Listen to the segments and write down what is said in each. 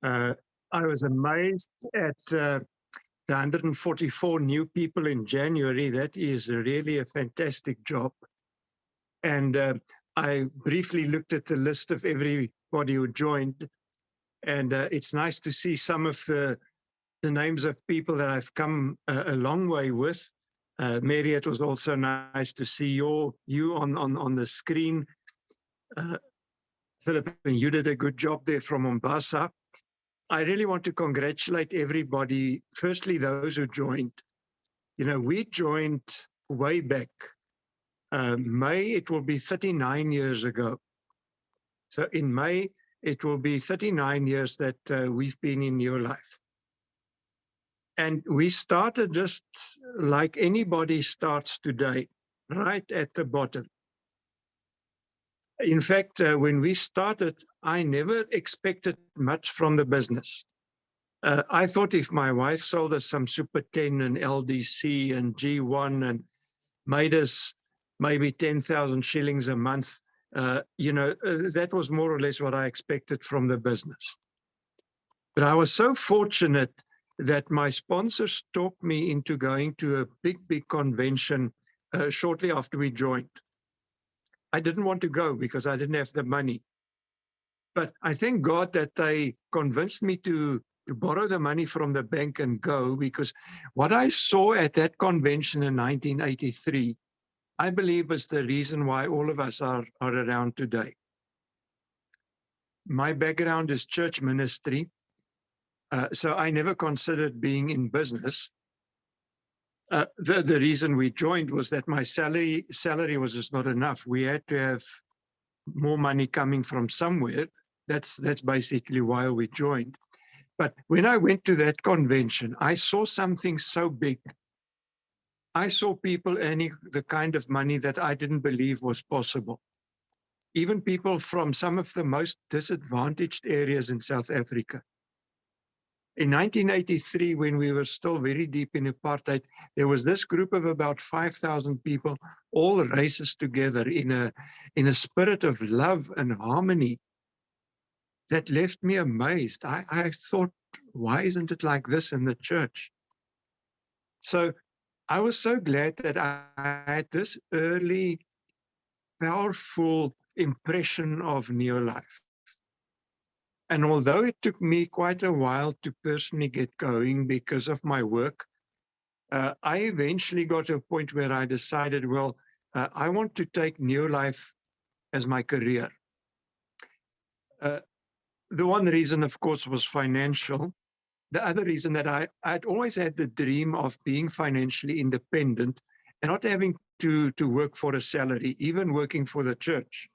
Uh, I was amazed at the 144 new people in January. That is really a fantastic job. And I briefly looked at the list of everybody who joined, and it's nice to see some of the names of people that I've come a long way with. Mary, it was also nice to see you on the screen. Philip, you did a good job there from Mombasa. I really want to congratulate everybody. Firstly, those who joined. You know, we joined way back. May, it will be 39 years ago. So in May, it will be 39 years that we've been in New Life. And we started just like anybody starts today, right at the bottom. In fact, when we started, I never expected much from the business. I thought if my wife sold us some Super 10 and LDC and G1 and made us maybe 10,000 shillings a month, that was more or less what I expected from the business. But I was so fortunate that my sponsors talked me into going to a big convention shortly after we joined. I didn't want to go because I didn't have the money. But I thank God that they convinced me to borrow the money from the bank and go, because what I saw at that convention in 1983, I believe is the reason why all of us are around today. My background is church ministry, so I never considered being in business. The reason we joined was that my salary was just not enough. We had to have more money coming from somewhere. That's basically why we joined. But when I went to that convention, I saw something so big. I saw people earning the kind of money that I didn't believe was possible. Even people from some of the most disadvantaged areas in South Africa. In 1983, when we were still very deep in apartheid, there was this group of about 5,000 people, all races together in a spirit of love and harmony that left me amazed. I thought, why isn't it like this in the church? So I was so glad that I had this early, powerful impression of Neo-Life. And although it took me quite a while to personally get going because of my work, I eventually got to a point where I decided, well, I want to take Neo-Life as my career. The one reason, of course, was financial. The other reason that I'd always had the dream of being financially independent and not having to work for a salary, even working for the church.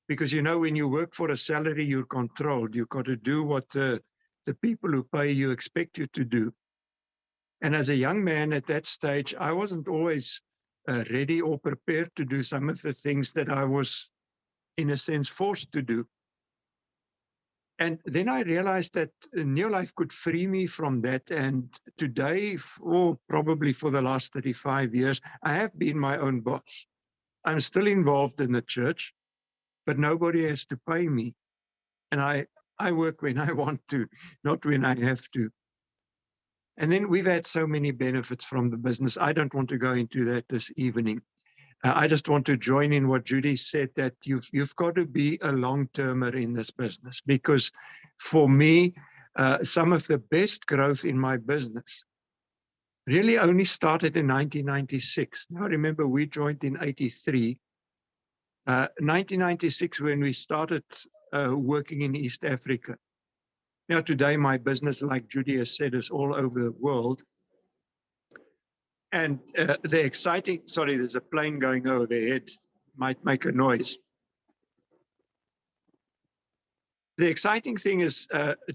Because, you know, when you work for a salary, you're controlled. You've got to do what the people who pay you expect you to do. And as a young man at that stage, I wasn't always ready or prepared to do some of the things that I was, in a sense, forced to do. And then I realized that Neo-Life could free me from that. And today, or probably for the last 35 years, I have been my own boss. I'm still involved in the church, but nobody has to pay me. And I work when I want to, not when I have to. And then we've had so many benefits from the business. I don't want to go into that this evening. I just want to join in what Judy said, that you've got to be a long-termer in this business, because for me, some of the best growth in my business really only started in 1996. Now, remember, we joined in 83. 1996, when we started working in East Africa. Now, today, my business, like Judy has said, is all over the world. And the exciting, sorry, there's a plane going overhead, might make a noise. The exciting thing is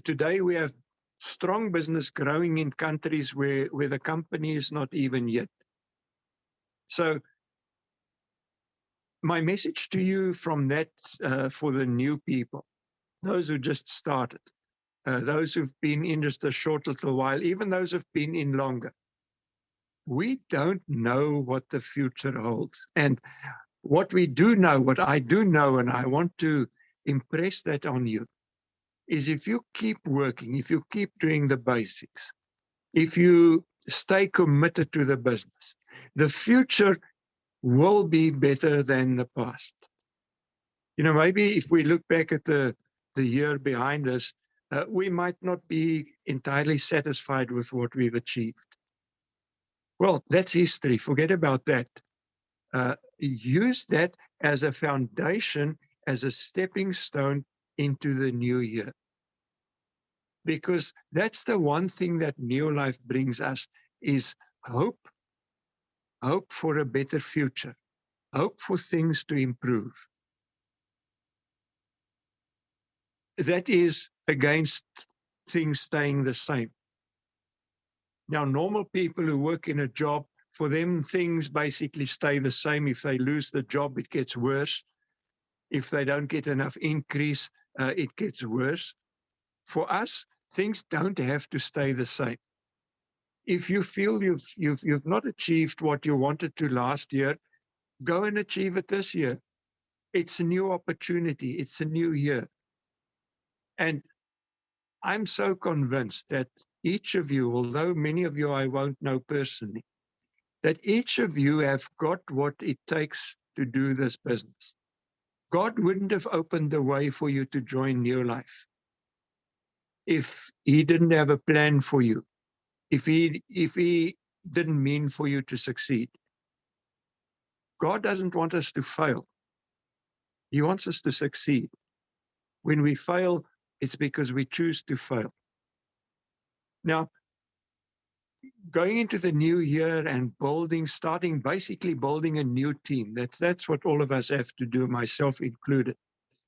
today we have strong business growing in countries where the company is not even yet. So my message to you from that for the new people, those who just started, those who've been in just a short little while, even those who've been in longer, we don't know what the future holds. And what we do know, what I do know, and I want to impress that on you, is if you keep working, if you keep doing the basics, if you stay committed to the business, the future will be better than the past. You know, maybe if we look back at the year behind us, we might not be entirely satisfied with what we've achieved. Well, that's history. Forget about that. Use that as a foundation, as a stepping stone into the new year. Because that's the one thing that new life brings us is hope. Hope for a better future. Hope for things to improve. That is against things staying the same. Now, normal people who work in a job, for them, things basically stay the same. If they lose the job, it gets worse. If they don't get enough increase, it gets worse. For us, things don't have to stay the same. If you feel you've not achieved what you wanted to last year, go and achieve it this year. It's a new opportunity. It's a new year. And I'm so convinced that each of you, although many of you I won't know personally, that each of you have got what it takes to do this business. God wouldn't have opened the way for you to join New Life if he didn't have a plan for you, if he didn't mean for you to succeed. God doesn't want us to fail. He wants us to succeed. When we fail, it's because we choose to fail. Now, going into the new year and basically building a new team, that's what all of us have to do, myself included.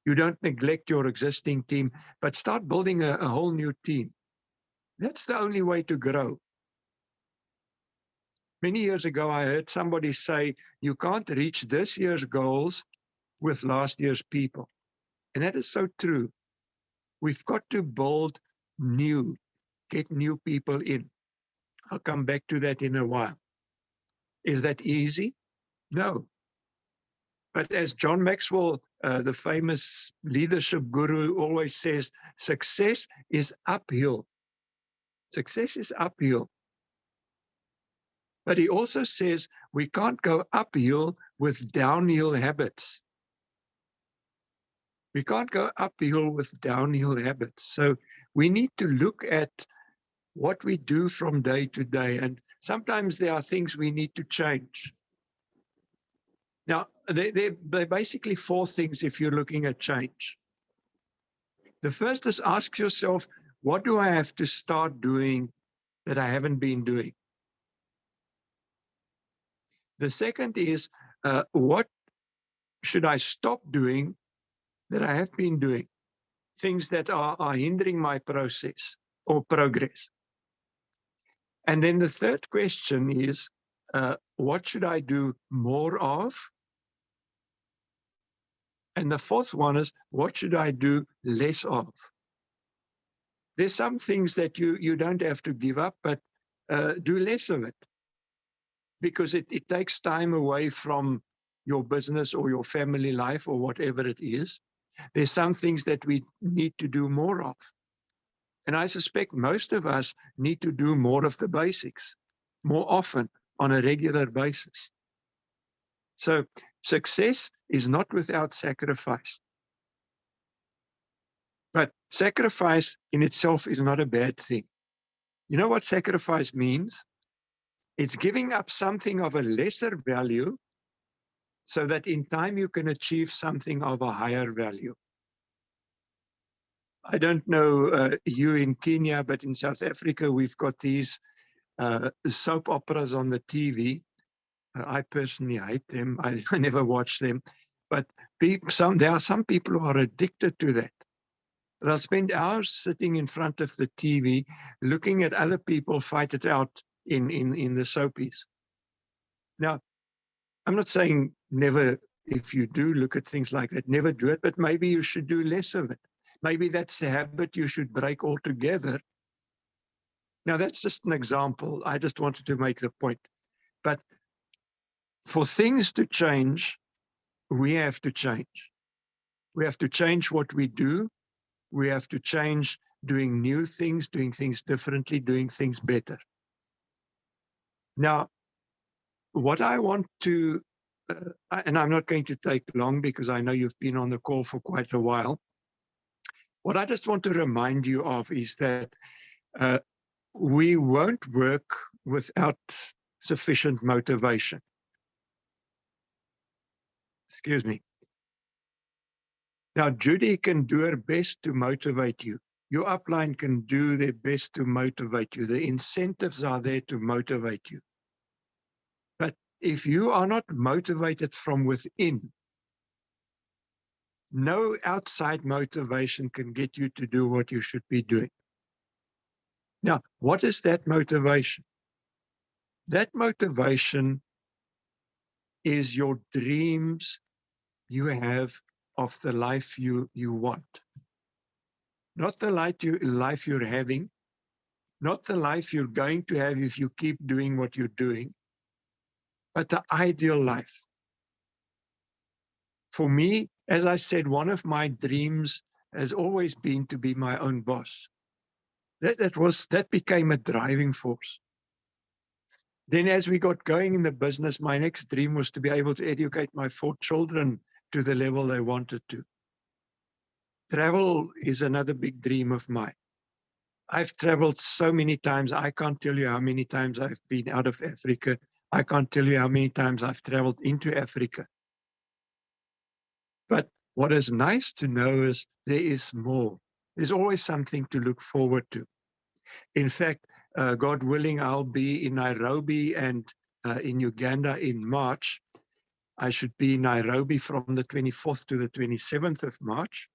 You don't neglect your existing team, but start building a whole new team. That's the only way to grow. Many years ago, I heard somebody say, you can't reach this year's goals with last year's people. And that is so true. We've got to build new, get new people in. I'll come back to that in a while. Is that easy? No. But as John Maxwell, the famous leadership guru, always says, success is uphill. Success is uphill. But he also says we can't go uphill with downhill habits. We can't go uphill with downhill habits. So we need to look at what we do from day to day. And sometimes there are things we need to change. Now, they're basically four things if you're looking at change. The first is ask yourself, what do I have to start doing that I haven't been doing? The second is, what should I stop doing that I have been doing? Things that are hindering my process or progress. And then the third question is, what should I do more of? And the fourth one is, what should I do less of? There's some things that you don't have to give up, but do less of it. Because it takes time away from your business or your family life or whatever it is. There's some things that we need to do more of. And I suspect most of us need to do more of the basics, more often on a regular basis. So success is not without sacrifice. But sacrifice in itself is not a bad thing. You know what sacrifice means? It's giving up something of a lesser value so that in time you can achieve something of a higher value. I don't know you in Kenya, but in South Africa, we've got these soap operas on the TV. I personally hate them. I never watch them. But there are some people who are addicted to that. They'll spend hours sitting in front of the TV, looking at other people fight it out in the soapies. Now, I'm not saying never, if you do look at things like that, never do it, but maybe you should do less of it. Maybe that's a habit you should break altogether. Now, that's just an example. I just wanted to make the point. But for things to change, we have to change. We have to change what we do. We have to change, doing new things, doing things differently, doing things better. Now, what I want to, and I'm not going to take long because I know you've been on the call for quite a while. What I just want to remind you of is that we won't work without sufficient motivation. Excuse me. Now, Judy can do her best to motivate you. Your upline can do their best to motivate you. The incentives are there to motivate you. But if you are not motivated from within, no outside motivation can get you to do what you should be doing. Now, what is that motivation? That motivation is your dreams you have of the life you want. Not the life you're having, not the life you're going to have if you keep doing what you're doing, but the ideal life. For me, as I said, one of my dreams has always been to be my own boss. That became a driving force. Then as we got going in the business, my next dream was to be able to educate my 4 children to the level they wanted to. Travel is another big dream of mine. I've traveled so many times. I can't tell you how many times I've been out of Africa. I can't tell you how many times I've traveled into Africa. But what is nice to know is there is more. There's always something to look forward to. In fact, God willing, I'll be in Nairobi and in Uganda in March. I should be in Nairobi from the 24th to the 27th of March.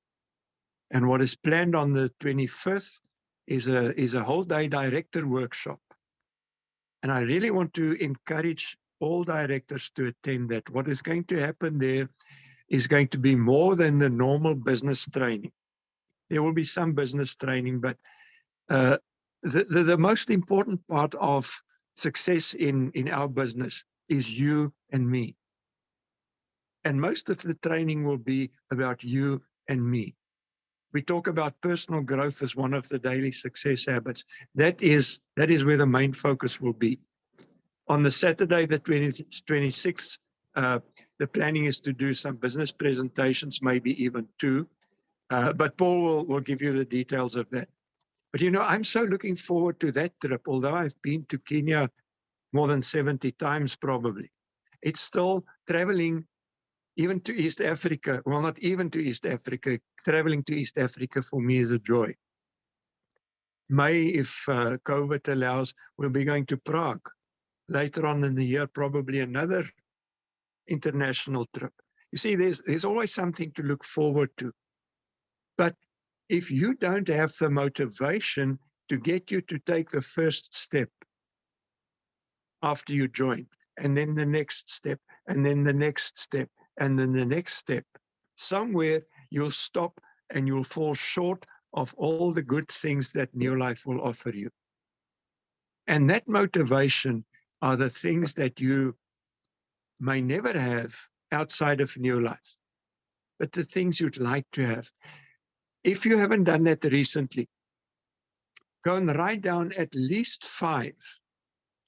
And what is planned on the 25th is a whole day director workshop. And I really want to encourage all directors to attend that. What is going to happen there is going to be more than the normal business training. There will be some business training, but the most important part of success in our business is you and me. And most of the training will be about you and me. We talk about personal growth as one of the daily success habits. That is where the main focus will be. On the Saturday, the 26th, the planning is to do some business presentations, maybe even 2. But Paul will give you the details of that. But, you know, I'm so looking forward to that trip, although I've been to Kenya more than 70 times probably. It's still traveling even to East Africa. Well, not even to East Africa. Traveling to East Africa for me is a joy. May, if COVID allows, we'll be going to Prague. Later on in the year, probably another international trip. You see, there's always something to look forward to. But if you don't have the motivation to get you to take the first step after you join, and then the next step, and then the next step, and then the next step, somewhere you'll stop and you'll fall short of all the good things that New Life will offer you. And that motivation are the things that you may never have outside of New Life, but the things you'd like to have. If you haven't done that recently, go and write down at least 5,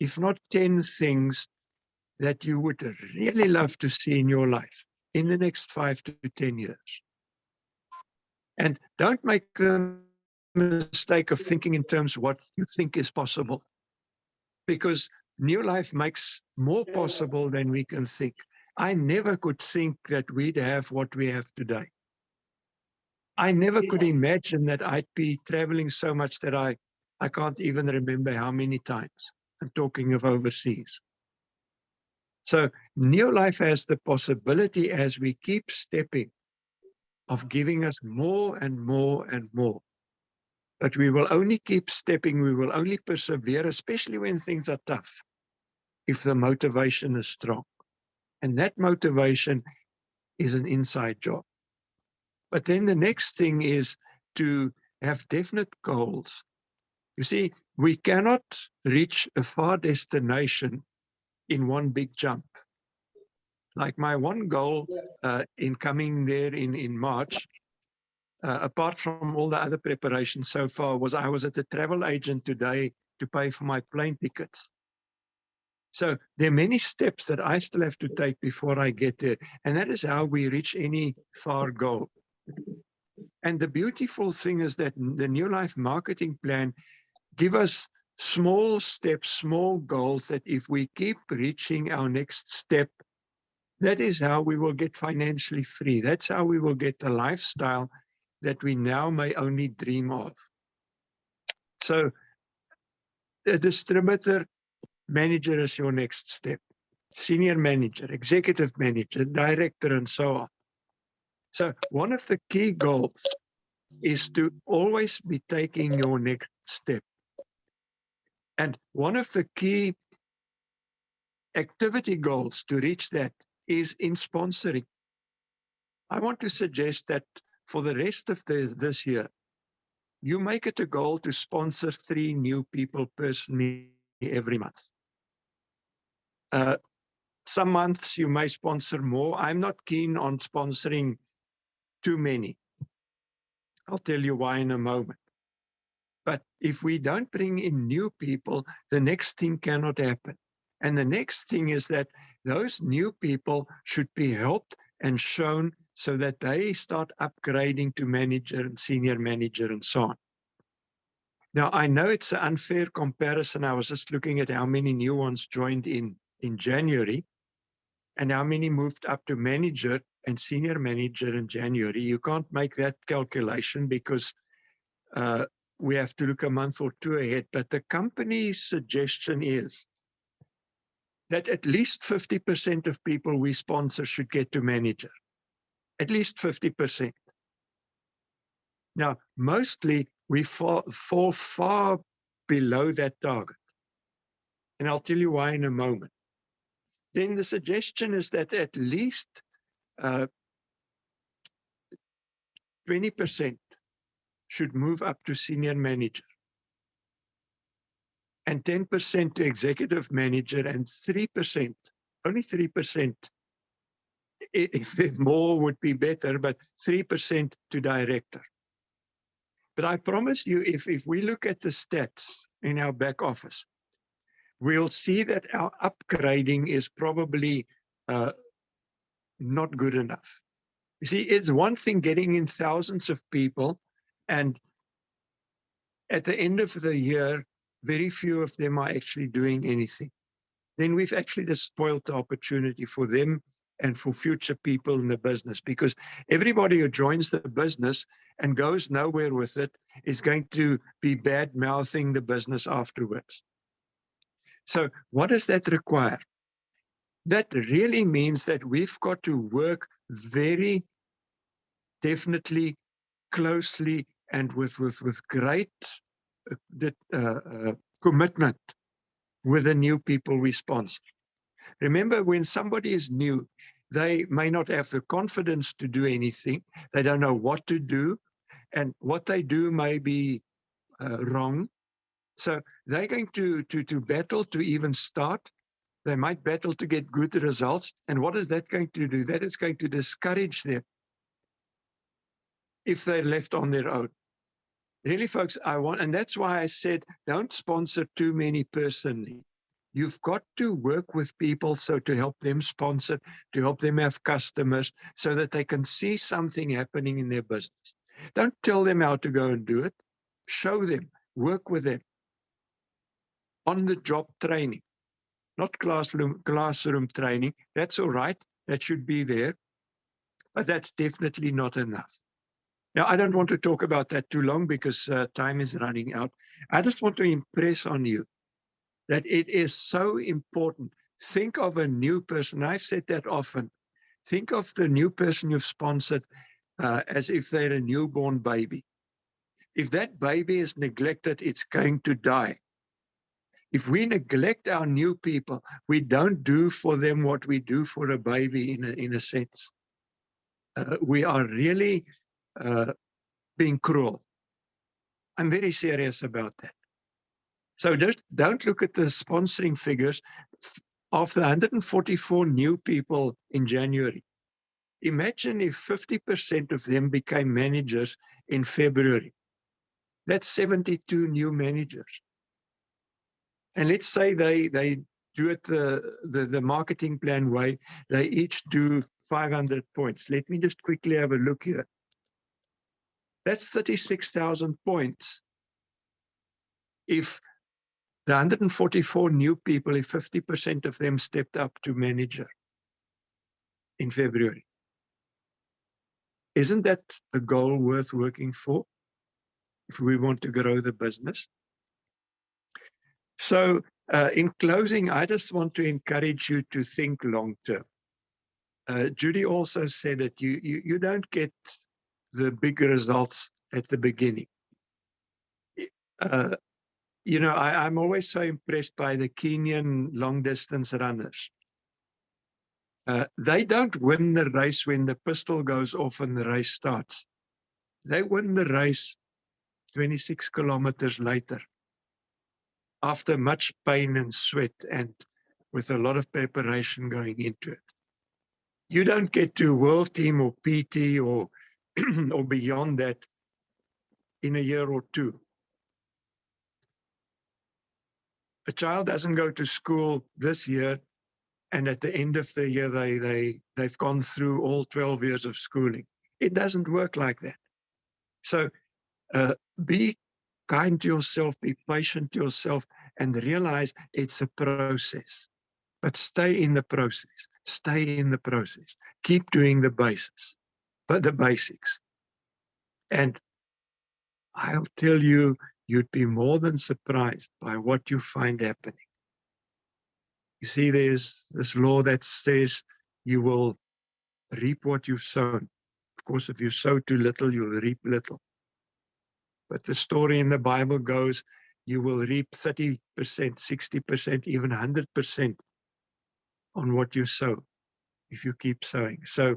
if not 10 things that you would really love to see in your life in the next 5 to 10 years. And don't make the mistake of thinking in terms of what you think is possible, because New Life makes more possible than we can think. I never could think that we'd have what we have today. I never could imagine that I'd be traveling so much that I can't even remember how many times. I'm talking of overseas. So New Life has the possibility, as we keep stepping, of giving us more and more and more. But we will only keep stepping, we will only persevere, especially when things are tough, if the motivation is strong. And that motivation is an inside job. But then the next thing is to have definite goals. You see, we cannot reach a far destination in one big jump. Like my one goal in coming there in March apart from all the other preparations so far, was I was at the travel agent today to pay for my plane tickets. So there are many steps that I still have to take before I get there. And that is how we reach any far goal. And the beautiful thing is that the New Life marketing plan give us small steps, small goals that if we keep reaching our next step, that is how we will get financially free. That's how we will get the lifestyle that we now may only dream of. So a distributor manager is your next step. Senior manager, executive manager, director, and so on. So one of the key goals is to always be taking your next step. And one of the key activity goals to reach that is in sponsoring. I want to suggest that for the rest of this year, you make it a goal to sponsor 3 new people personally every month. Some months you may sponsor more. I'm not keen on sponsoring too many. I'll tell you why in a moment. But if we don't bring in new people, the next thing cannot happen. And the next thing is that those new people should be helped and shown so that they start upgrading to manager and senior manager and so on. Now, I know it's an unfair comparison. I was just looking at how many new ones joined in January and how many moved up to manager and senior manager in January. You can't make that calculation because we have to look a month or two ahead. But the company's suggestion is that at least 50% of people we sponsor should get to manager. At least 50%. Now, mostly we fall far below that target. And I'll tell you why in a moment. Then the suggestion is that at least 20% should move up to senior manager, and 10% to executive manager, and 3%, only 3%, if more would be better, but 3% to director. But I promise you, if we look at the stats in our back office, we'll see that our upgrading is probably not good enough. You see, it's one thing getting in thousands of people, and at the end of the year, very few of them are actually doing anything. Then we've actually just spoiled the opportunity for them and for future people in the business, because everybody who joins the business and goes nowhere with it is going to be bad-mouthing the business afterwards. So what does that require? That really means that we've got to work very definitely, closely, and with great commitment with the new people we sponsor. Remember, when somebody is new, they may not have the confidence to do anything. They don't know what to do, and what they do may be wrong. So they're going to battle to even start. They might battle to get good results. And what is that going to do? That is going to discourage them if they're left on their own. Really, folks, and that's why I said, don't sponsor too many personally. You've got to work with people to help them sponsor, to help them have customers, so that they can see something happening in their business. Don't tell them how to go and do it. Show them, work with them. On-the-job training, not classroom training. That's all right. That should be there. But that's definitely not enough. Now, I don't want to talk about that too long because time is running out. I just want to impress on you that it is so important. Think of a new person. I've said that often. Think of the new person you've sponsored as if they're a newborn baby. If that baby is neglected, it's going to die. If we neglect our new people, we don't do for them what we do for a baby in a sense. We are really being cruel. I'm very serious about that. So just don't look at the sponsoring figures. Of the 144 new people in January, Imagine if 50% of them became managers in February. That's 72 new managers. And let's say they do it the marketing plan way. They each do 500 points. Let me just quickly have a look here. That's 36,000 points. If the 144 new people, if 50% of them stepped up to manager in February. Isn't that a goal worth working for if we want to grow the business? So in closing, I just want to encourage you to think long term. Judy also said that you don't get the big results at the beginning. You know, I'm always so impressed by the Kenyan long distance runners. They don't win the race when the pistol goes off and the race starts. They win the race 26 kilometers later, after much pain and sweat and with a lot of preparation going into it. You don't get to world team or PT or, or beyond that in a year or two. A child doesn't go to school this year and at the end of the year they've gone through all 12 years of schooling. It doesn't work like that. So be kind to yourself, be patient to yourself, and realize it's a process. But stay in the process. Stay in the process. Keep doing the basics. And I'll tell you, you'd be more than surprised by what you find happening. You see, there's this law that says you will reap what you've sown. Of course, if you sow too little, you'll reap little. But the story in the Bible goes, you will reap 30%, 60%, even 100% on what you sow if you keep sowing. So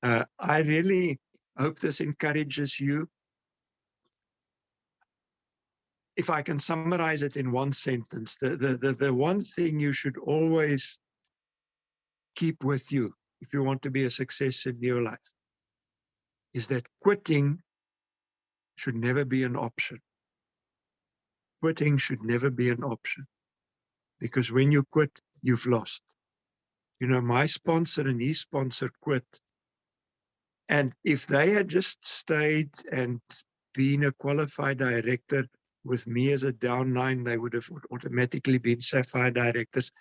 I really hope this encourages you. If I can summarize it in one sentence, the one thing you should always keep with you if you want to be a success in your life is that quitting should never be an option. Quitting should never be an option, because when you quit, you've lost. You know, my sponsor and his sponsor quit. And if they had just stayed and been a qualified director with me as a downline, they would have automatically been sapphire directors.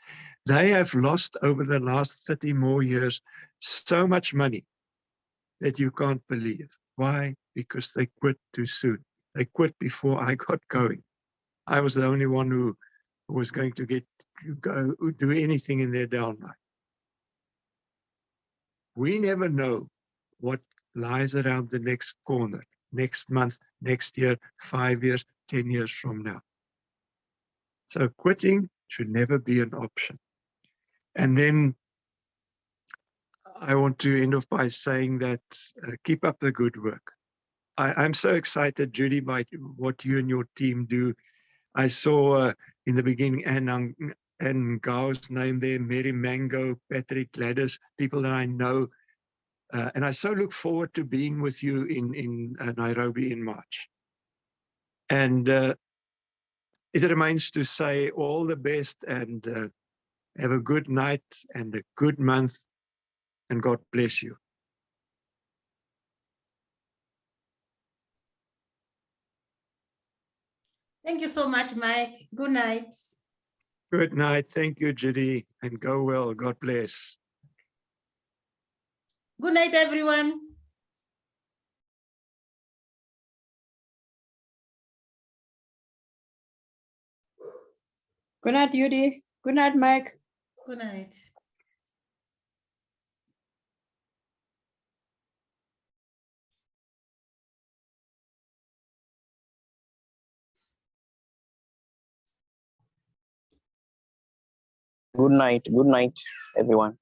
They have lost over the last 30 more years so much money that you can't believe. Why? Because they quit too soon. They quit before I got going. I was the only one who was going to do anything in their downline. We never know what lies around the next corner, next month, next year, 5 years, 10 years from now. So quitting should never be an option. And then I want to end off by saying that keep up the good work. I'm so excited, Judy, by what you and your team do. I saw in the beginning and Gao's name there, Mary Mango, Patrick Gladys, people that I know. And I so look forward to being with you in Nairobi in March. And it remains to say all the best and have a good night and a good month, and God bless you. Thank you so much, Mike. Good night. Good night. Thank you, Judy, and go well. God bless. Good night, everyone. Good night, Judy. Good night, Mike. Good night. Good night, everyone.